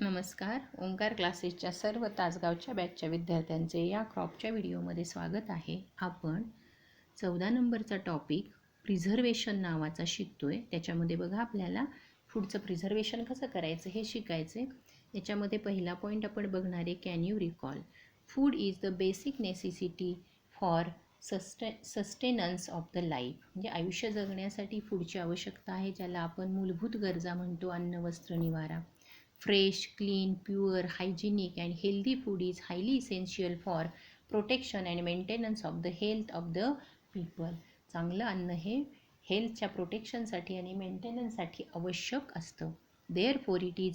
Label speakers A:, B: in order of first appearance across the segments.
A: नमस्कार. ओंकार क्लासेसच्या सर्व तासगावच्या बॅचच्या विद्यार्थ्यांचे या क्रॉपच्या व्हिडिओमध्ये स्वागत आहे. आपण 14 नंबरचा टॉपिक प्रिझर्वेशन नावाचा शिकतोय. त्याच्यामध्ये बघा आपल्याला फूडचं प्रिझर्वेशन कसं करायचं हे शिकायचं आहे. याच्यामध्ये पहिला पॉईंट आपण बघणार आहे, can you recall food is the basic necessity for sustenance of the life. म्हणजे आयुष्य जगण्यासाठी फूडची आवश्यकता आहे, ज्याला आपण मूलभूत गरजा म्हणतो. अन्न, वस्त्र, निवारा. Fresh, clean, pure, hygienic and healthy food is highly essential for protection and maintenance of the health of the people. चांगलं अन्न हे हेल्थच्या प्रोटेक्शनसाठी आणि मेंटेनन्ससाठी आवश्यक असतं. Therefore it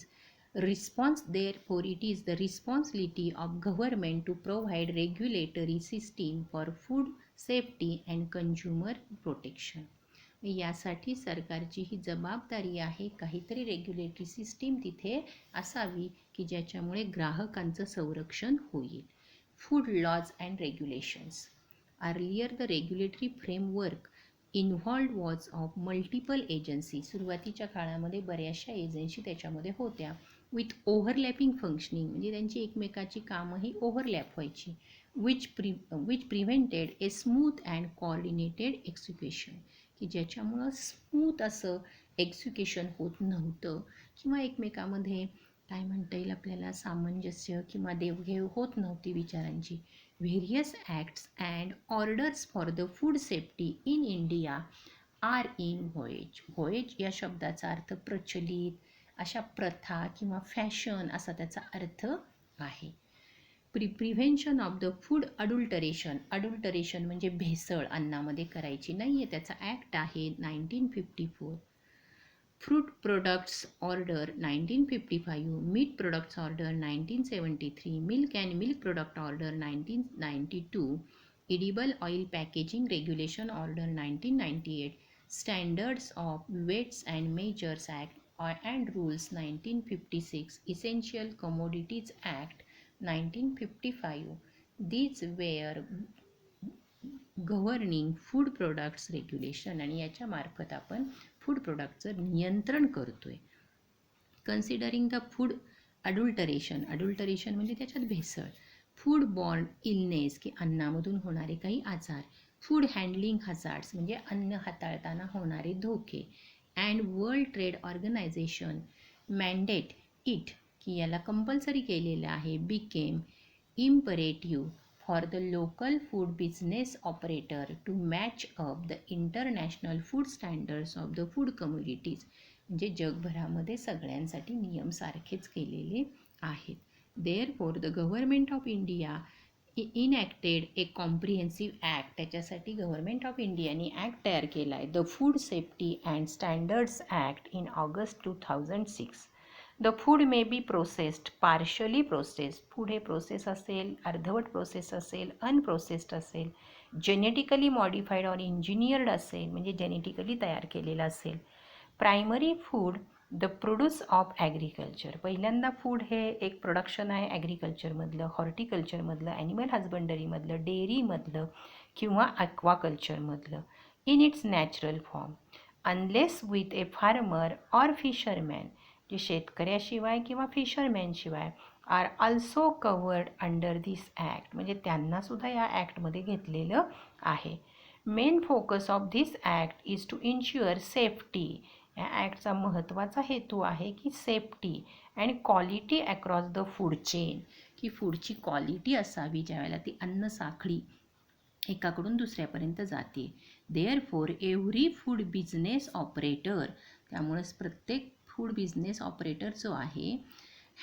A: is the responsibility of government to provide regulatory system for food safety and consumer protection. यासाठी सरकारची ही जबाबदारी आहे, काहीतरी रेग्युलेटरी सिस्टीम तिथे असावी की ज्याच्यामुळे ग्राहकांचं संरक्षण होईल. Food laws and regulations. Earlier the regulatory framework involved was of multiple agency. सुरुवातीच्या काळामध्ये बऱ्याचशा एजन्सी त्याच्यामध्ये होत्या. विथ ओव्हरलॅपिंग फंक्शनिंग, म्हणजे त्यांची एकमेकाची कामंही ओव्हरलॅप व्हायची. Which prevented a smooth and coordinated execution, की ज्याच्यामुळं स्मूथ असं एक्झिक्युशन होत नव्हतं किंवा एकमेकामध्ये काय म्हणता येईल आपल्याला सामंजस्य किंवा देवघेव होत नव्हती विचारांची. Various acts and orders for the food safety in India are in voyage. Voyage या शब्दाचा अर्थ प्रचलित, अशा प्रथा किंवा फॅशन असा त्याचा अर्थ आहे. प्रिव्हेन्शन ऑफ द फूड अडुल्टरेशन म्हणजे भेसळ अन्नामध्ये करायची नाही आहे, त्याचा ॲक्ट आहे 1954. Fruit products order 1955, meat products order 1973, milk and milk product order 1992, edible oil packaging regulation order 1998, standards of weights and measures act and rules 1956, essential commodities act 1955. These were governing food products regulation, आणि याच्या मार्फत आपण food प्रोडक्टचं नियंत्रण करतोय. Considering the food अडुल्टरेशन म्हणजे त्याच्यात भेसळ. Food borne illness, की अन्नामधून होणारे काही आजार. फूड हँडलिंग हजार्ड्स म्हणजे अन्न हाताळताना होणारे धोके. And world trade organization mandate it, की याला कंपल्सरी केलेलं आहे. Became imperative for the local food business operator to match up the international food standards of the food commodities. म्हणजे जगभरामध्ये सगळ्यांसाठी नियम सारखेच केलेले आहेत. Therefore the government of India enacted a comprehensive act. त्याच्यासाठी गव्हर्नमेंट ऑफ इंडियाने ॲक्ट तयार केला आहे, the food safety and standards act in August 2006. The food may be processed, partially processed. Food हे प्रोसेस असेल, अर्धवट प्रोसेस असेल, अनप्रोसेस्ड असेल, जेनेटिकली मॉडिफाईड और इंजिनियर्ड असेल म्हणजे जेनेटिकली तयार केलेलं असेल. Primary food the produce of agriculture. पहिल्यांदा फूड हे एक प्रोडक्शन आहे ॲग्रिकल्चरमधलं, हॉर्टिकल्चरमधलं, ॲनिमल हजबंडरीमधलं, डेअरीमधलं किंवा ॲक्वाकल्चरमधलं. In its natural form unless with a farmer or fisherman, जे शेतकऱ्याशिवाय किंवा फिशरमॅनशिवाय are also covered under this act, म्हणजे त्यांनासुद्धा या ॲक्टमध्ये घेतलेलं आहे. Main focus of this act is to ensure safety. या ॲक्टचा महत्त्वाचा हेतू आहे की safety and quality across the food chain, की फूडची क्वालिटी असावी ज्यावेळेला ती अन्न साखळी एकाकडून दुसऱ्यापर्यंत जाते. Therefore every food business operator, त्यामुळेच प्रत्येक फूड बिझनेस ऑपरेटर जो आहे,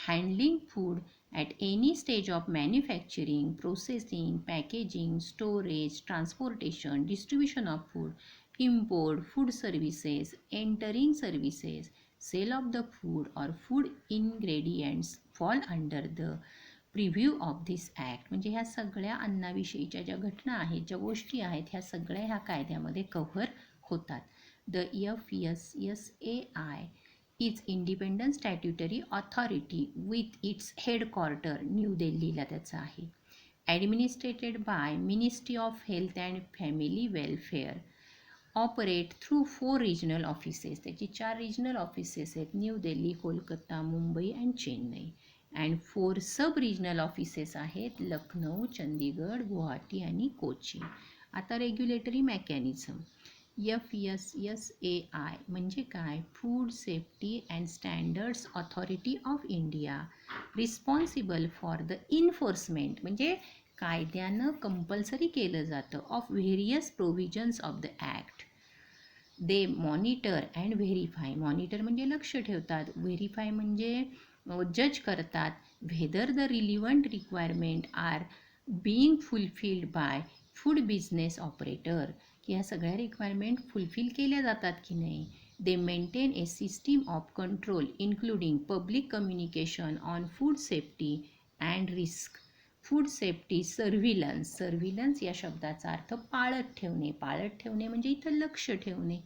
A: handling food at any stage of manufacturing, processing, packaging, storage, transportation, distribution of food, import, food services, entering services, sale of the food और food ingredients fall under the preview of this act. म्हणजे ह्या सगळ्या अन्नाविषयीच्या ज्या घटना आहेत, ज्या गोष्टी आहेत, ह्या सगळ्या ह्या कायद्यामध्ये कव्हर होतात. The FSSAI is independent statutory authority with its headquarter new दिल्लीला त्याचं आहे. Administered by ministry of health and family welfare. Operate through 4 regional offices. त्याची 4 रिजनल ऑफिसेस आहेत, new Delhi, Kolkata, Mumbai and Chennai. And 4 sub regional offices आहेत, लखनौ, चंदीगड, गुवाहाटी आणि कोची. आता regulatory mechanism. FSSAI म्हणजे काय? Food safety and standards authority of India, responsible for the enforcement म्हणजे कायद्यानं compulsory केलं जातं of various provisions of the act. They monitor and verify. Monitor म्हणजे लक्ष ठेवतात, व्हेरीफाय म्हणजे जज करतात, whether the relevant requirement are being fulfilled by food business operator, की ह्या सगळ्या रिक्वायरमेंट फुलफिल केल्या जातात की नाही. They maintain a system of control including public communication on food safety and risk. Food safety surveillance. Surveillance या शब्दाचा अर्थ पाळत ठेवणे. पाळत ठेवणे म्हणजे इथं लक्ष ठेवणे.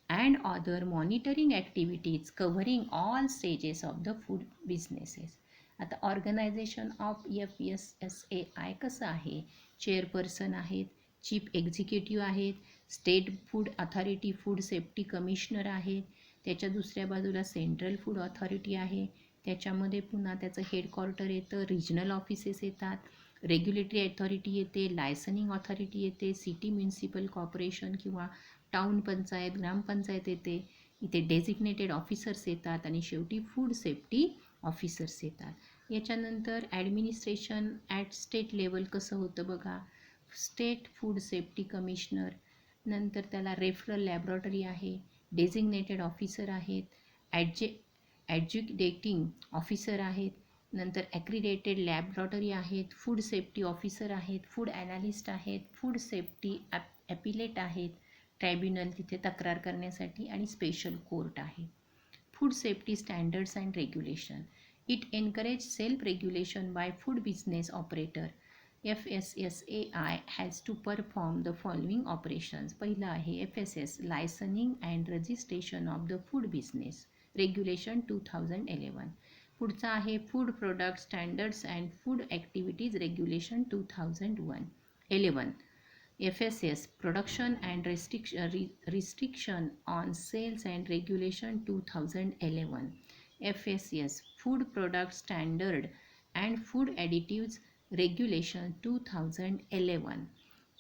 A: And other monitoring activities covering all stages of the food businesses. आता ऑर्गनायझेशन ऑफ FSSAI कसं आहे? चेअरपर्सन आहेत, चीफ एक्झिक्युटिव्ह आहेत, state food authority food safety commissioner आहेत, त्याच्या दुसऱ्या बाजूला सेंट्रल फूड ऑथॉरिटी आहे, त्याच्यामध्ये पुन्हा त्याचं हेडक्वार्टर येतं, रिजनल ऑफिसेस येतात, रेग्युलेटरी अथॉरिटी येते, लायसनिंग ऑथॉरिटी येते, सिटी म्युनिसिपल कॉर्पोरेशन किंवा टाउन पंचायत, ग्रामपंचायत येते, इथे डेझिग्नेटेड ऑफिसर्स येतात आणि शेवटी फूड सेफ्टी ऑफिसर्स येतात. याच्यानंतर ॲडमिनिस्ट्रेशन ॲट स्टेट लेवल कसं होतं बघा. स्टेट फूड सेफ्टी कमिशनर, नंतर त्याला रेफरल लॅबॉरेटरी आहे, डेझिग्नेटेड ऑफिसर आहेत, ॲड्ज्युकेटिंग ऑफिसर आहेत, नंतर ॲक्रिडेटेड लॅबॉरेटरी आहेत, फूड सेफ्टी ऑफिसर आहेत, फूड ॲनालिस्ट आहेत, फूड सेफ्टी ॲपिलेट आहेत, ट्रायब्युनल तिथे तक्रार करण्यासाठी आणि स्पेशल कोर्ट आहे. Food safety standards and regulation. It encourage self regulation by food business operator. FSSAI has to perform the following operations. पहिलं आहे FSS, licensing and registration of the food business, regulation 2011. पुढचा आहे food product standards and food activities, regulation 2011. FSS, production and restriction on sales and regulation 2011. FSS, food product standard and food additives, regulation 2011.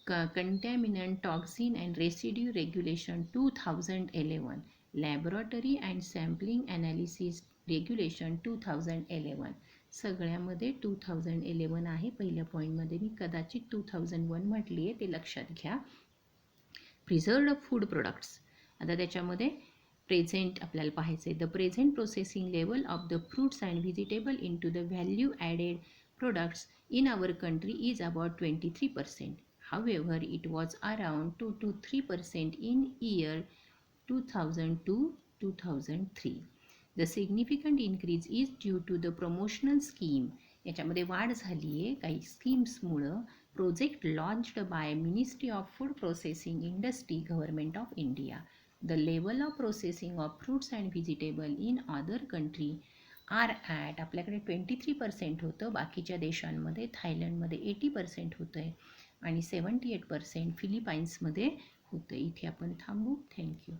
A: Contaminant, toxin and residue, regulation 2011. Laboratory and sampling analysis, regulation 2011. सगळ्यामध्ये 2011 आहे. पहिल्या पॉईंटमध्ये मी कदाचित 2001 म्हटली आहे, ते लक्षात घ्या. Preserved food products. आता त्याच्यामध्ये प्रेझेंट आपल्याला पाहायचं आहे. The present processing level of the fruits and vegetable into the value added products in our country is about 23%. However, it was around 2 to 3% in year 2002-2003. The significant increase is due to the promotional scheme. याच्यामध्ये वाढ झाली आहे काही स्कीम्समुळं. Project launched by ministry of food processing industry, government of India. The level of processing of fruits and vegetable in other country are at, आपल्याकडे 23% होतं, बाकीच्या देशांमध्ये थायलंडमध्ये 80% होतं आहे आणि 78% फिलिपाईन्समध्ये होतं. इथे आपण थांबू. थँक्यू.